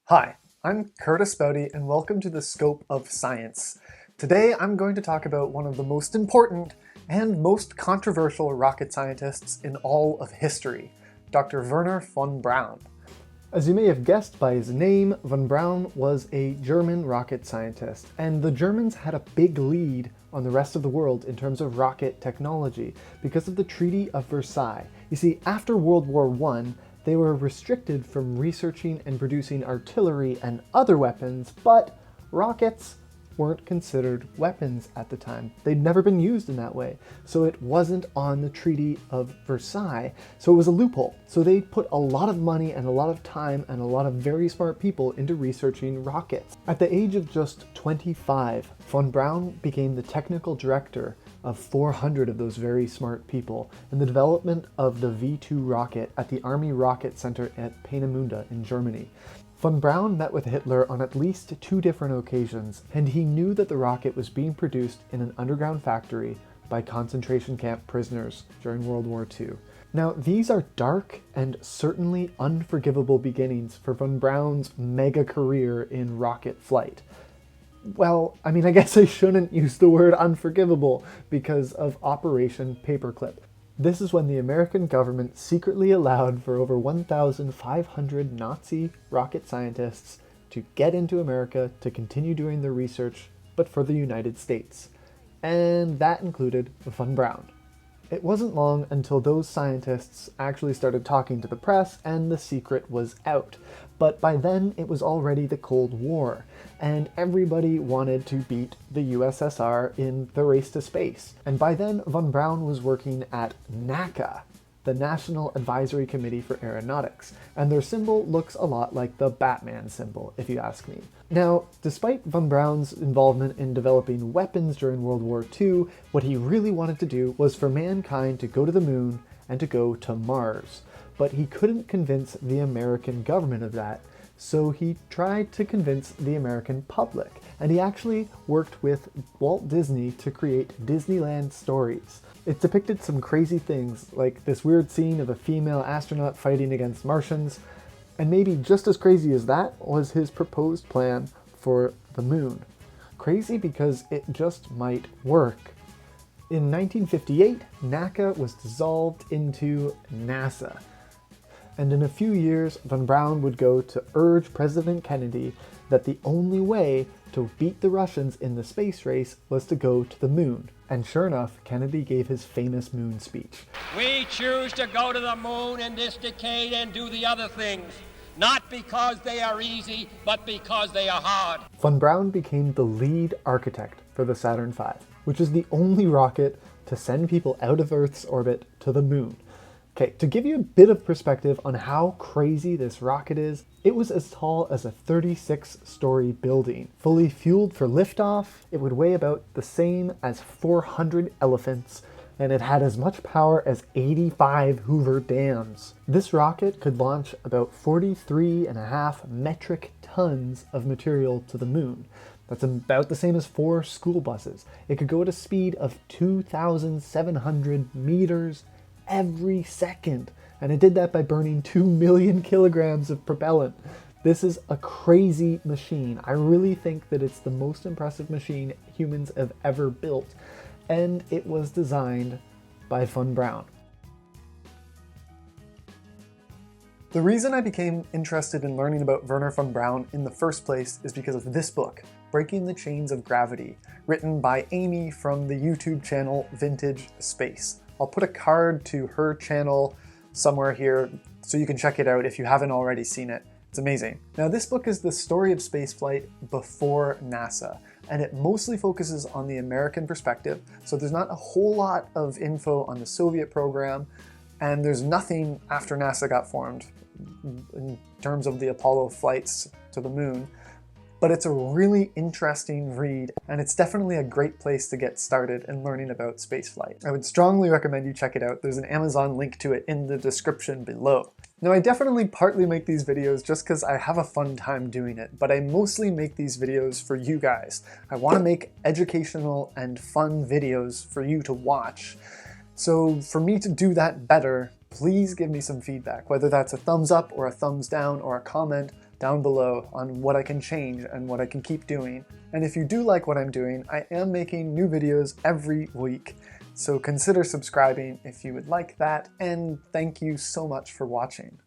Hi, I'm Curtis Bouty and welcome to the Scope of Science. Today I'm going to talk about one of the most important and most controversial rocket scientists in all of history, Dr. Wernher von Braun. As you may have guessed by his name, von Braun was a German rocket scientist, and the Germans had a big lead on the rest of the world in terms of rocket technology because of the Treaty of Versailles. You see, after World War I, they were restricted from researching and producing artillery and other weapons, but rockets weren't considered weapons at the time. They'd never been used in that way, so it wasn't on the Treaty of Versailles, so it was a loophole. So they put a lot of money and a lot of time and a lot of very smart people into researching rockets. At the age of just 25, von Braun became the technical director of 400 of those very smart people in the development of the V2 rocket at the Army Rocket Center at Peenemünde in Germany. Von Braun met with Hitler on at least 2 different occasions, and he knew that the rocket was being produced in an underground factory by concentration camp prisoners during World War II. Now, these are dark and certainly unforgivable beginnings for von Braun's mega career in rocket flight. Well, I guess I shouldn't use the word unforgivable because of Operation Paperclip. This is when the American government secretly allowed for over 1,500 Nazi rocket scientists to get into America to continue doing their research, but for the United States. And that included von Braun. It wasn't long until those scientists actually started talking to the press and the secret was out. But by then it was already the Cold War, and everybody wanted to beat the USSR in the race to space. And by then von Braun was working at NACA, the National Advisory Committee for Aeronautics, and their symbol looks a lot like the Batman symbol, if you ask me. Now, despite von Braun's involvement in developing weapons during World War II, what he really wanted to do was for mankind to go to the moon and to go to Mars. But he couldn't convince the American government of that, so he tried to convince the American public, and he actually worked with Walt Disney to create Disneyland Stories. It depicted some crazy things, like this weird scene of a female astronaut fighting against Martians, and maybe just as crazy as that was his proposed plan for the moon. Crazy because it just might work. In 1958, NACA was dissolved into NASA. And in a few years, von Braun would go to urge President Kennedy that the only way to beat the Russians in the space race was to go to the moon. And sure enough, Kennedy gave his famous moon speech. We choose to go to the moon in this decade and do the other things, not because they are easy, but because they are hard. Von Braun became the lead architect for the Saturn V, which is the only rocket to send people out of Earth's orbit to the moon. Okay, to give you a bit of perspective on how crazy this rocket is, it was as tall as a 36-story building. Fully fueled for liftoff, it would weigh about the same as 400 elephants, and it had as much power as 85 Hoover dams. This rocket could launch about 43.5 metric tons of material to the moon. That's about the same as 4 school buses. It could go at a speed of 2,700 meters every second, and it did that by burning 2 million kilograms of propellant. This is a crazy machine. I really think that it's the most impressive machine humans have ever built, and it was designed by von Braun. The reason I became interested in learning about Wernher von Braun in the first place is because of this book, Breaking the Chains of Gravity, written by Amy from the YouTube channel Vintage Space. I'll put a card to her channel somewhere here so you can check it out if you haven't already seen it. It's amazing. Now, this book is the story of spaceflight before NASA, and it mostly focuses on the American perspective, so there's not a whole lot of info on the Soviet program, and there's nothing after NASA got formed in terms of the Apollo flights to the moon. But it's a really interesting read, and it's definitely a great place to get started in learning about spaceflight. I would strongly recommend you check it out. There's an Amazon link to it in the description below. Now, I definitely partly make these videos just because I have a fun time doing it, but I mostly make these videos for you guys. I want to make educational and fun videos for you to watch. So for me to do that better, please give me some feedback, whether that's a thumbs up or a thumbs down or a comment. down below on what I can change and what I can keep doing. And if you do like what I'm doing, I am making new videos every week, so consider subscribing if you would like that, and thank you so much for watching.